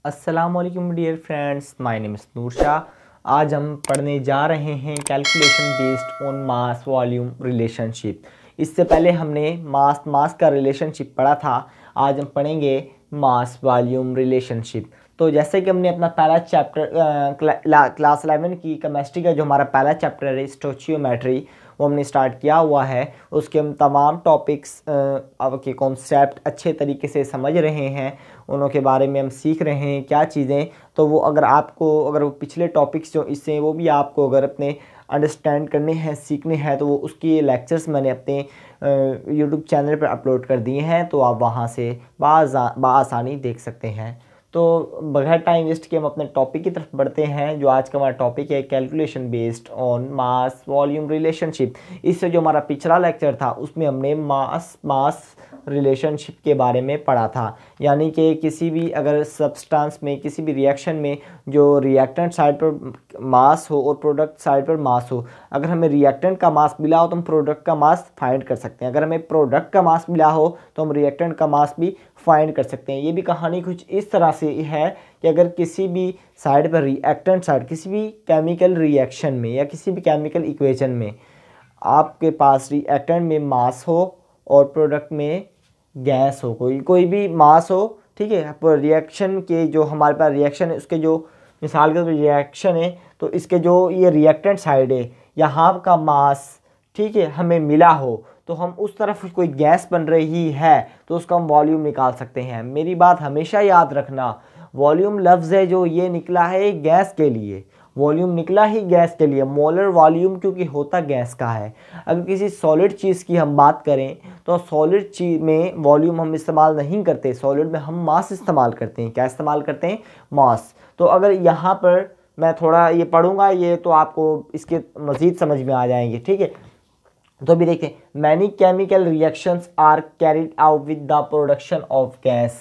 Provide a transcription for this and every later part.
अस्सलामुअलैकुम dear friends, my name is Noor Shah. आज हम पढ़ने जा रहे हैं calculation based on mass volume relationship. इससे पहले हमने मास का रिलेशनशिप पढ़ा था। आज हम पढ़ेंगे मास वॉल्यूम रिलेशनशिप। तो जैसे कि हमने अपना पहला चैप्टर क्लास 11 की केमिस्ट्री का जो हमारा पहला चैप्टर है स्टोचियोमेट्री, वो हमने स्टार्ट किया हुआ है। उसके हम तमाम टॉपिक्स के कॉन्सेप्ट अच्छे तरीके से समझ रहे हैं, उनों के बारे में हम सीख रहे हैं क्या चीज़ें। तो वो अगर वो पिछले टॉपिक्स जो इससे वो भी आपको अगर अपने अंडरस्टैंड करने हैं, सीखने हैं, तो वो उसकी लेक्चर्स मैंने अपने यूट्यूब चैनल पर अपलोड कर दिए हैं, तो आप वहाँ से बआसानी देख सकते हैं। तो बगैर टाइम वेस्ट के हम अपने टॉपिक की तरफ बढ़ते हैं। जो आज का हमारा टॉपिक है calculation based on mass volume relationship. इससे जो हमारा पिछला लेक्चर था उसमें हमने मास रिलेशनशिप के बारे में पढ़ा था। यानी कि किसी भी अगर सब्सटेंस में, किसी भी रिएक्शन में जो रिएक्टेंट साइड पर मास हो और प्रोडक्ट साइड पर मास हो, अगर हमें रिएक्टेंट का मास मिला हो तो हम प्रोडक्ट का मास फाइंड कर सकते हैं। अगर हमें प्रोडक्ट का मास मिला हो तो हम रिएक्टेंट का मास भी फाइंड कर सकते हैं। ये भी कहानी कुछ इस तरह से है कि अगर किसी भी साइड पर रिएक्टेंट साइड, किसी भी केमिकल रिएक्शन में या किसी भी केमिकल इक्वेशन में आपके पास रिएक्टेंट में मास हो और प्रोडक्ट में गैस हो, कोई भी मास हो, ठीक है। रिएक्शन के जो हमारे पास रिएक्शन है उसके जो मिसाल के रिएक्शन है, तो इसके जो ये रिएक्टेंट साइड है यहाँ का मास, ठीक है, हमें मिला हो तो हम उस तरफ कोई गैस बन रही है तो उसका हम वॉल्यूम निकाल सकते हैं। मेरी बात हमेशा याद रखना, वॉल्यूम लफ्ज़ है जो ये निकला है गैस के लिए, वॉल्यूम निकला ही गैस के लिए। मोलर वॉल्यूम क्योंकि होता गैस का है। अगर किसी सॉलिड चीज़ की हम बात करें तो सॉलिड चीज़ में वॉल्यूम हम इस्तेमाल नहीं करते, सॉलिड में हम मास इस्तेमाल करते हैं। क्या इस्तेमाल करते हैं? मास। तो अगर यहाँ पर मैं थोड़ा ये पढ़ूँगा, ये तो आपको इसके मज़ीद समझ में आ जाएंगे, ठीक है। तो अभी देखें, many chemical reactions are carried out with the production of gas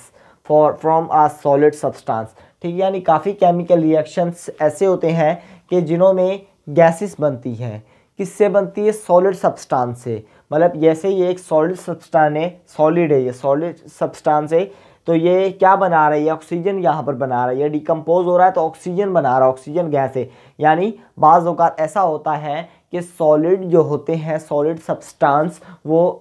from a solid substance, ठीक है। यानी काफ़ी केमिकल रिएक्शंस ऐसे होते हैं कि जिन्हों में गैसेस बनती हैं। किससे बनती है? सॉलिड सब्सटेंस से। मतलब जैसे ये एक सॉलिड सब्सटेंस है, सॉलिड है, ये सॉलिड सब्सटेंस है, तो ये क्या बना रही है? ऑक्सीजन यहाँ पर बना रही है, डिकम्पोज हो रहा है तो ऑक्सीजन बना रहा है, ऑक्सीजन गैस है। यानी बाज़ औक़ात ऐसा होता है कि सॉलिड जो होते हैं, सॉलिड सब्सटेंस, वो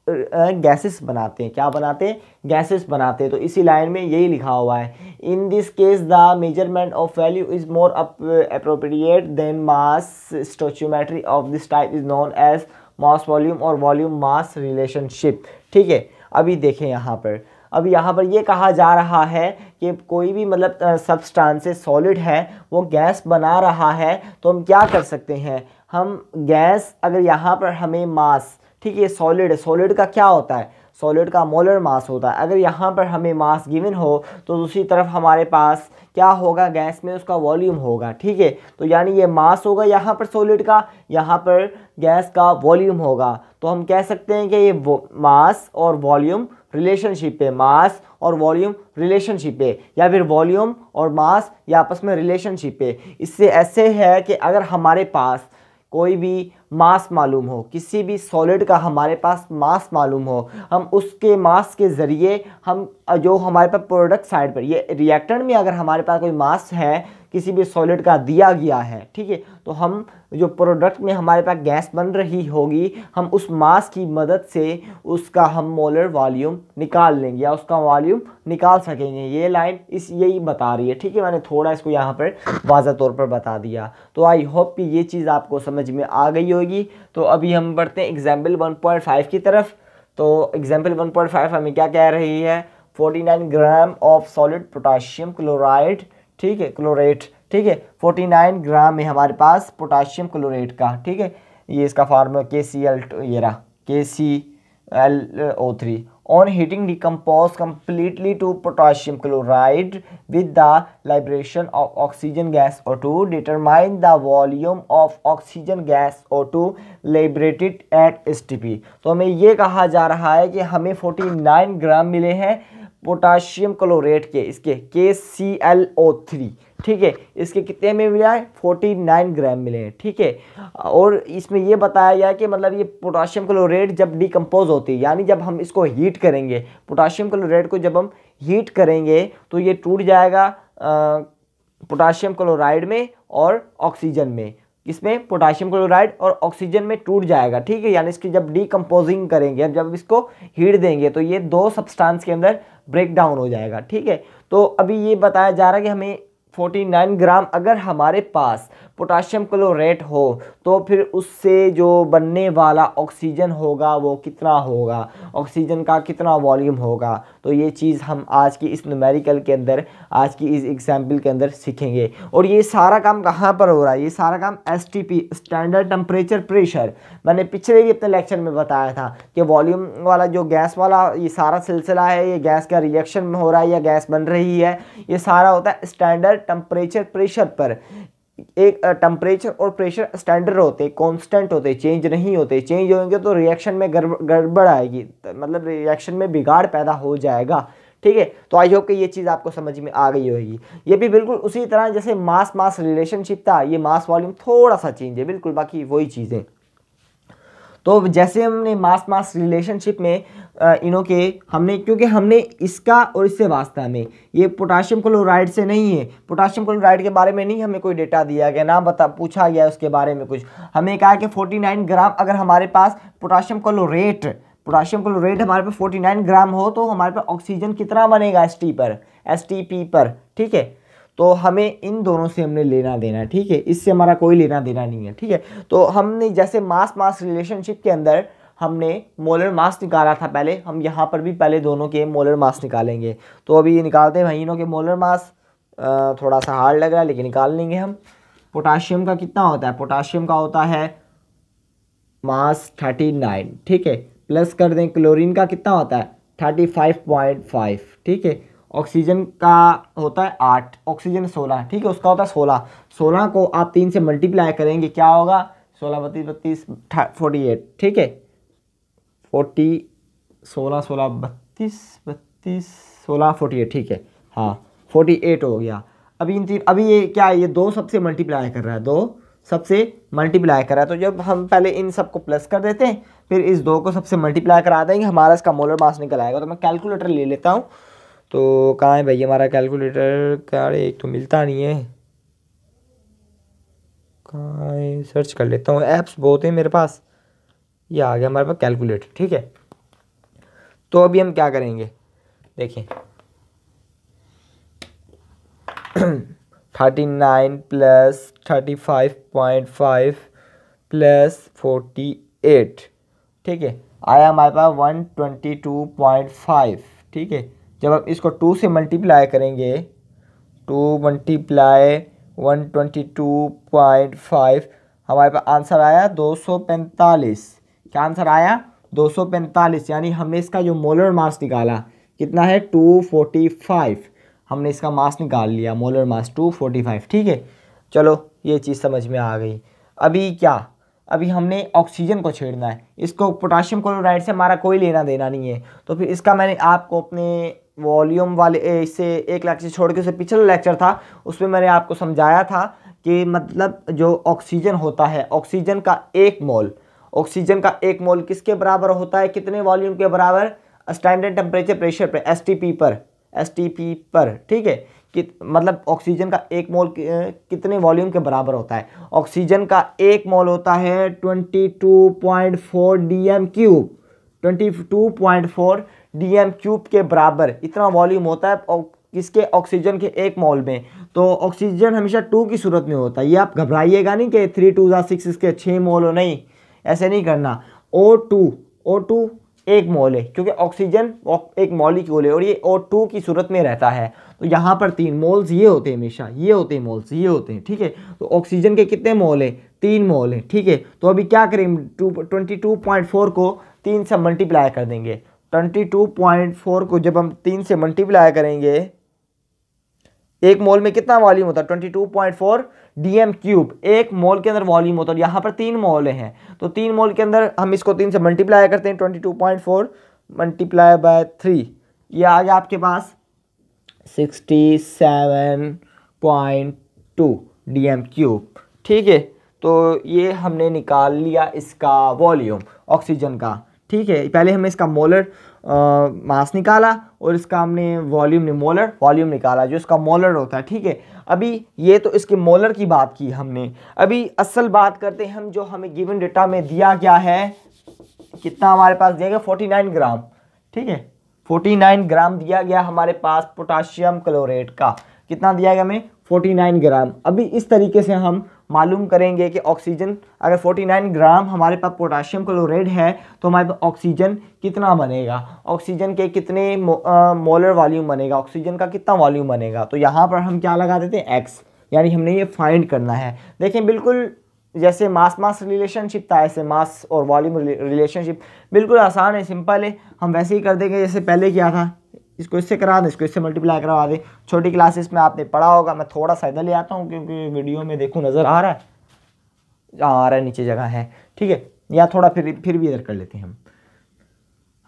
गैसेस बनाते हैं। क्या बनाते हैं? गैसेस बनाते हैं। तो इसी लाइन में यही लिखा हुआ है, in this case the measurement of value is more appropriate than mass stoichiometry of this type is known as mass volume और वॉल्यूम मास रिलेशनशिप, ठीक है। अभी देखें यहाँ पर ये कहा जा रहा है कि कोई भी मतलब सब्सटेंस सॉलिड है, वो गैस बना रहा है, तो हम क्या कर सकते हैं? हम गैस, अगर यहाँ पर हमें मास, ठीक है, सॉलिड है, सॉलिड का क्या होता है? सॉलिड का मोलर मास होता है। अगर यहाँ पर हमें मास गिवन हो तो दूसरी तरफ हमारे पास क्या होगा? गैस में उसका वॉल्यूम होगा, ठीक है। तो यानी ये मास होगा यहाँ पर सॉलिड का, यहाँ पर गैस का वॉल्यूम होगा। तो हम कह सकते हैं कि ये मास और वॉल्यूम रिलेशनशिप है, मास और वॉल्यूम रिलेशनशिप है, या फिर वॉल्यूम और मास या आपस में रिलेशनशिप है। इससे ऐसे है कि अगर हमारे पास कोई भी मास मालूम हो, किसी भी सॉलिड का हमारे पास मास मालूम हो, हम उसके मास के ज़रिए हम जो हमारे पास प्रोडक्ट साइड पर, ये रिएक्टेंट में अगर हमारे पास कोई मास है किसी भी सॉलिड का दिया गया है, ठीक है, तो हम जो प्रोडक्ट में हमारे पास गैस बन रही होगी, हम उस मास की मदद से उसका हम मोलर वॉल्यूम निकाल लेंगे या उसका वॉल्यूम निकाल सकेंगे। ये लाइन यही बता रही है, ठीक है। मैंने थोड़ा इसको यहाँ पर वाज़ह तौर पर बता दिया। तो आई होप कि ये चीज़ आपको समझ में आ गई होगी। तो अभी हम बढ़ते हैं एग्जाम्पल 1.5 की तरफ। तो एग्जाम्पल 1.5 हमें क्या कह रही है? 49 gram of solid potassium chloride, ठीक है, क्लोरेट, ठीक है। 49 ग्राम है हमारे पास पोटाशियम क्लोरेट का, ठीक है। ये इसका फार्मूला KCl, ये रहा KClO3 on heating decompose completely to potassium chloride with the liberation of oxygen gas O2, determine the volume of oxygen gas O2 liberated at STP। तो हमें ये कहा जा रहा है कि हमें 49 ग्राम मिले हैं पोटाशियम क्लोरेट के इसके KClO3, ठीक है, इसके कितने में मिला है 49 ग्राम मिले हैं, ठीक है। और इसमें ये बताया गया कि मतलब ये पोटाशियम क्लोरेट जब डिकम्पोज होती है, यानी जब हम इसको हीट करेंगे, पोटाशियम क्लोरेट को जब हम हीट करेंगे तो ये टूट जाएगा पोटाशियम क्लोराइड में और ऑक्सीजन में। इसमें पोटाशियम क्लोराइड और ऑक्सीजन में टूट जाएगा, ठीक है। यानी इसकी जब डिकम्पोजिंग करेंगे, जब इसको हीट देंगे तो ये दो सब्सटेंस के अंदर ब्रेक डाउन हो जाएगा, ठीक है। तो अभी ये बताया जा रहा है कि हमें 49 ग्राम अगर हमारे पास पोटाशियम क्लोरेट हो तो फिर उससे जो बनने वाला ऑक्सीजन होगा वो कितना होगा, ऑक्सीजन का कितना वॉल्यूम होगा। तो ये चीज़ हम आज की इस न्यूमेरिकल के अंदर, आज की इस एग्जाम्पल के अंदर सीखेंगे। और ये सारा काम कहाँ पर हो रहा है, ये सारा काम STP स्टैंडर्ड टेम्परेचर प्रेशर, मैंने पिछले भी अपने लेक्चर में बताया था कि वॉल्यूम वाला जो गैस वाला ये सारा सिलसिला है, ये गैस का रिएक्शन में हो रहा है या गैस बन रही है, ये सारा होता है स्टैंडर्ड टेम्परेचर प्रेशर पर। एक टेम्परेचर और प्रेशर स्टैंडर्ड होते, कांस्टेंट होते, चेंज नहीं होते। चेंज होंगे तो रिएक्शन में गड़बड़ आएगी, मतलब रिएक्शन में बिगाड़ पैदा हो जाएगा, ठीक है। तो आई होप कि ये चीज़ आपको समझ में आ गई होगी। ये भी बिल्कुल उसी तरह जैसे मास रिलेशनशिप था, ये मास वॉल्यूम थोड़ा सा चेंज है, बिल्कुल बाकी वही चीज़ें। तो जैसे हमने मास रिलेशनशिप में इनों के हमने, क्योंकि हमने इसका और इससे वास्ता में, ये पोटाशियम क्लोराइड से नहीं है, पोटाशियम क्लोराइड के बारे में नहीं हमें कोई डेटा दिया गया, ना पूछा गया उसके बारे में कुछ। हमें कहा कि 49 ग्राम अगर हमारे पास पोटाशियम क्लोरेट हमारे पास 49 ग्राम हो तो हमारे पास ऑक्सीजन कितना बनेगा STP पर, ठीक है। तो हमें इन दोनों से हमने लेना देना, ठीक है, इससे हमारा कोई लेना देना नहीं है, ठीक है। तो हमने जैसे मास रिलेशनशिप के अंदर हमने मोलर मास निकाला था पहले, हम यहाँ पर भी पहले दोनों के मोलर मास निकालेंगे। तो अभी ये निकालते हैं भाई इनों के मोलर मास, थोड़ा सा हार्ड लग रहा है लेकिन निकाल लेंगे हम। पोटाशियम का कितना होता है, पोटाशियम का होता है मास 39, ठीक है, प्लस कर दें क्लोरीन का कितना होता है 35.5, ठीक है। ऑक्सीजन का होता है 8, ऑक्सीजन 16, ठीक है, उसका होता है 16 को आप 3 से मल्टीप्लाई करेंगे, क्या होगा 16 32 48, ठीक है, 48, ठीक है, हाँ 48 हो गया। अभी ये क्या है, ये 2 सबसे मल्टीप्लाई कर रहा है, 2 सबसे मल्टीप्लाई कर रहा है। तो जब हम पहले इन सबको प्लस कर देते हैं, फिर इस 2 को सबसे मल्टीप्लाई करा देंगे, हमारा इसका मोलर मास निकल आएगा। तो मैं कैलकुलेटर ले लेता हूँ। तो कहाँ है भाई हमारा कैलकुलेटर, क्या एक तो मिलता नहीं है, कहाँ है, सर्च कर लेता हूँ, ऐप्स बहुत है मेरे पास। ये आ गया हमारे पास कैलकुलेटर, ठीक है। तो अभी हम क्या करेंगे, देखिए 39 प्लस 35.5 प्लस 48, ठीक है, आया हमारे पास 122.5, ठीक है। जब हम इसको 2 से मल्टीप्लाई करेंगे, 2 मल्टीप्लाई 122.5, हमारे पास आंसर आया 245। क्या आंसर आया 245, यानी हमने इसका जो मोलर मास निकाला कितना है 245, हमने इसका मास निकाल लिया, मोलर मास 245, ठीक है। चलो ये चीज़ समझ में आ गई। अभी क्या, अभी हमने ऑक्सीजन को छेड़ना है, इसको पोटाशियम क्लोराइड से हमारा कोई लेना देना नहीं है। तो फिर इसका मैंने आपको अपने वॉल्यूम वाले इससे एक लेक्चर छोड़ के उससे पिछला लेक्चर था, उसमें मैंने आपको समझाया था कि मतलब जो ऑक्सीजन होता है, ऑक्सीजन का 1 मोल किसके बराबर होता है, कितने वॉल्यूम के बराबर, स्टैंडर्ड टेम्परेचर प्रेशर पे STP पर, ठीक है। मतलब ऑक्सीजन का 1 मोल कितने वॉल्यूम के बराबर होता है, ऑक्सीजन का 1 मोल होता है 22.4 DM क्यूब, 22.4 DM क्यूब के बराबर इतना वॉल्यूम होता है किसके, ऑक्सीजन के 1 मोल में। तो ऑक्सीजन हमेशा 2 की सूरत में होता है, ये आप घबराइएगा नहीं कि 3 2 6 इसके 6 मोल हो, नहीं ऐसे नहीं करना। O2 1 मोल है, क्योंकि ऑक्सीजन एक मॉलिक्यूल है और ये O2 की सूरत में रहता है। तो यहाँ पर 3 मोल्स ये होते हैं, हमेशा ये होते हैं मोल्स, ये होते हैं, ठीक है। तो ऑक्सीजन के कितने मोल है, 3 मोल है, ठीक है। तो अभी क्या करेंगे, 22.4 को 3 से मल्टीप्लाई कर देंगे। 22.4 को जब हम 3 से मल्टीप्लाई करेंगे, 1 मोल में कितना वॉल्यूम होता है 22.4 DM क्यूब, 1 मोल के अंदर वॉल्यूम होता है। यहाँ पर 3 मोल हैं, तो 3 मोल के अंदर हम इसको 3 से मल्टीप्लाई करते हैं, 22.4 मल्टीप्लाई बाय 3, ये आ गया आपके पास 67.2 dm³। ठीक है, तो ये हमने निकाल लिया इसका वॉल्यूम ऑक्सीजन का। ठीक है, पहले हमने इसका मोलर मास निकाला और इसका हमने मोलर वॉल्यूम निकाला जो इसका मोलर होता है। ठीक है, अभी ये तो इसके मोलर की बात की हमने। अभी असल बात करते हैं हम, जो हमें गिवन डेटा में दिया गया है, कितना हमारे पास दिया गया 49 ग्राम। ठीक है, 49 ग्राम दिया गया हमारे पास पोटाशियम क्लोरेट का। कितना दिया गया हमें 49 ग्राम। अभी इस तरीके से हम मालूम करेंगे कि ऑक्सीजन, अगर 49 ग्राम हमारे पास पोटाशियम क्लोराइड है तो हमारे पास ऑक्सीजन कितना बनेगा, ऑक्सीजन के कितने मोलर वॉल्यूम बनेगा, ऑक्सीजन का कितना वॉल्यूम बनेगा। तो यहाँ पर हम क्या लगा देते हैं एक्स, यानी हमने ये फाइंड करना है। देखें बिल्कुल जैसे मास रिलेशनशिप था ऐसे मास और वॉल्यूम रिलेशनशिप बिल्कुल आसान है, सिंपल है। हम वैसे ही कर देंगे जैसे पहले किया था। इसको इससे करा दें, इसको इससे मल्टीप्लाई करवा दें। छोटी क्लासेस में आपने पढ़ा होगा। मैं थोड़ा सा इधर ले आता हूँ क्योंकि वीडियो में देखूँ नज़र आ रहा है, आ रहा है नीचे जगह है। ठीक है, या थोड़ा फिर भी इधर कर लेते हैं हम।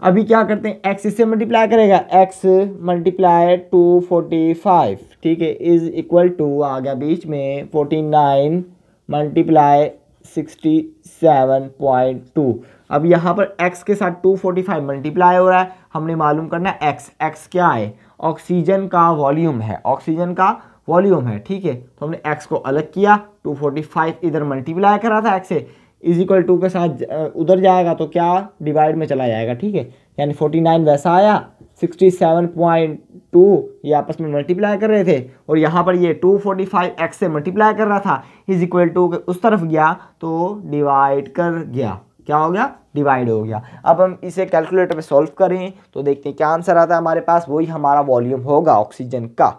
अभी क्या करते हैं, एक्स इससे मल्टीप्लाई करेगा, एक्स मल्टीप्लाई 245। ठीक है, इज इक्वल टू आ गया बीच में 49 मल्टीप्लाई 67.2। अब यहाँ पर x के साथ 245 मल्टीप्लाई हो रहा है। हमने मालूम करना है x क्या है, ऑक्सीजन का वॉल्यूम है, ऑक्सीजन का वॉल्यूम है। ठीक है, तो हमने x को अलग किया, 245 इधर मल्टीप्लाई करा था x से, इज इक्वल टू के साथ उधर जाएगा तो क्या डिवाइड में चला जाएगा। ठीक है, यानी 49 वैसा आया, 67.2 ये आपस में मल्टीप्लाई कर रहे थे और यहाँ पर ये 245 x से मल्टीप्लाई कर रहा था, इज इक्वल टू उस तरफ गया तो डिवाइड कर गया। क्या हो गया, डिवाइड हो गया। अब हम इसे कैलकुलेटर पे सॉल्व करें तो देखते हैं क्या आंसर आता है हमारे पास। वही हमारा वॉल्यूम होगा ऑक्सीजन का।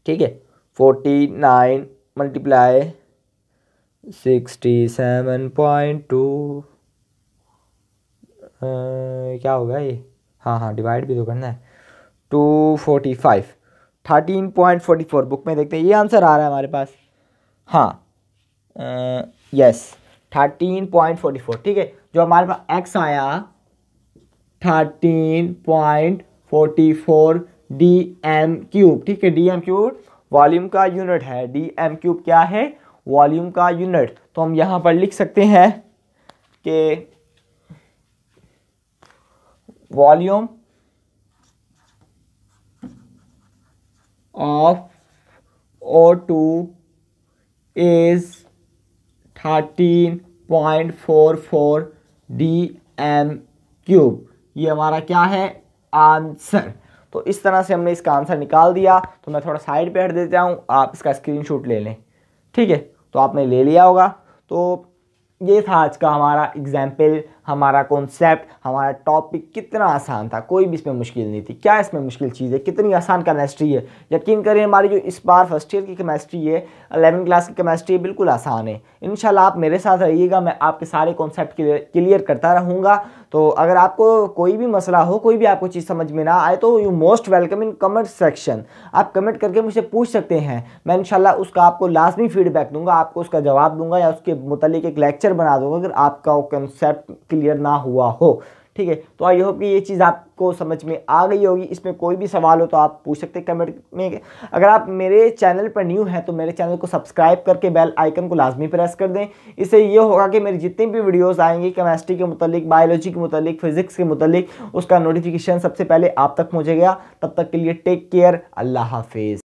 ठीक है, 49 मल्टीप्लाई 67.2 क्या होगा ये, हाँ डिवाइड भी तो करना है, 245 13.44 बुक में देखते हैं ये आंसर आ रहा है हमारे पास। हाँ यस 13.44। ठीक है, जो हमारे पास x आया 13.44 dm³। ठीक है, dm³ वॉल्यूम का यूनिट है, dm³ क्या है, वॉल्यूम का यूनिट। तो हम यहाँ पर लिख सकते हैं कि volume of O2 is 13.44 dm³। ये हमारा क्या है आंसर। तो इस तरह से हमने इसका आंसर निकाल दिया। तो मैं थोड़ा साइड पे हट देता हूँ, आप इसका स्क्रीनशॉट ले लें। ठीक है, तो आपने ले लिया होगा। तो ये था आज का हमारा एग्जाम्पल, हमारा कॉन्सेप्ट, हमारा टॉपिक। कितना आसान था, कोई भी इसमें मुश्किल नहीं थी। क्या इसमें मुश्किल चीज़ है, कितनी आसान केमिस्ट्री है। यकीन करें हमारी जो इस बार फर्स्ट ईयर की केमिस्ट्री है, 11वीं क्लास की केमिस्ट्री बिल्कुल आसान है। इंशाल्लाह आप मेरे साथ रहिएगा, मैं आपके सारे कॉन्सेप्ट क्लियर करता रहूँगा। तो अगर आपको कोई भी मसला हो, कोई भी आपको चीज़ समझ में ना आए तो you most welcome in comment section. आप कमेंट करके मुझसे पूछ सकते हैं, मैं इंशाल्लाह उसका आपको लाजमी फीडबैक दूंगा, आपको उसका जवाब दूंगा या उसके मुतालिक एक लेक्चर बना दूंगा अगर आपका वो कंसेप्ट क्लियर ना हुआ हो। ठीक है, तो आई होप कि ये चीज़ आपको समझ में आ गई होगी। इसमें कोई भी सवाल हो तो आप पूछ सकते हैं कमेंट में। अगर आप मेरे चैनल पर न्यू हैं तो मेरे चैनल को सब्सक्राइब करके बेल आइकन को लाजमी प्रेस कर दें। इससे ये होगा कि मेरी जितनी भी वीडियोस आएंगी केमिस्ट्री के मुतालिक, बायोलॉजी के मुतालिक, फिजिक्स के मुतालिक, उसका नोटिफिकेशन सबसे पहले आप तक पहुँचेगा। तब तक के लिए टेक केयर, अल्लाह हाफिज़।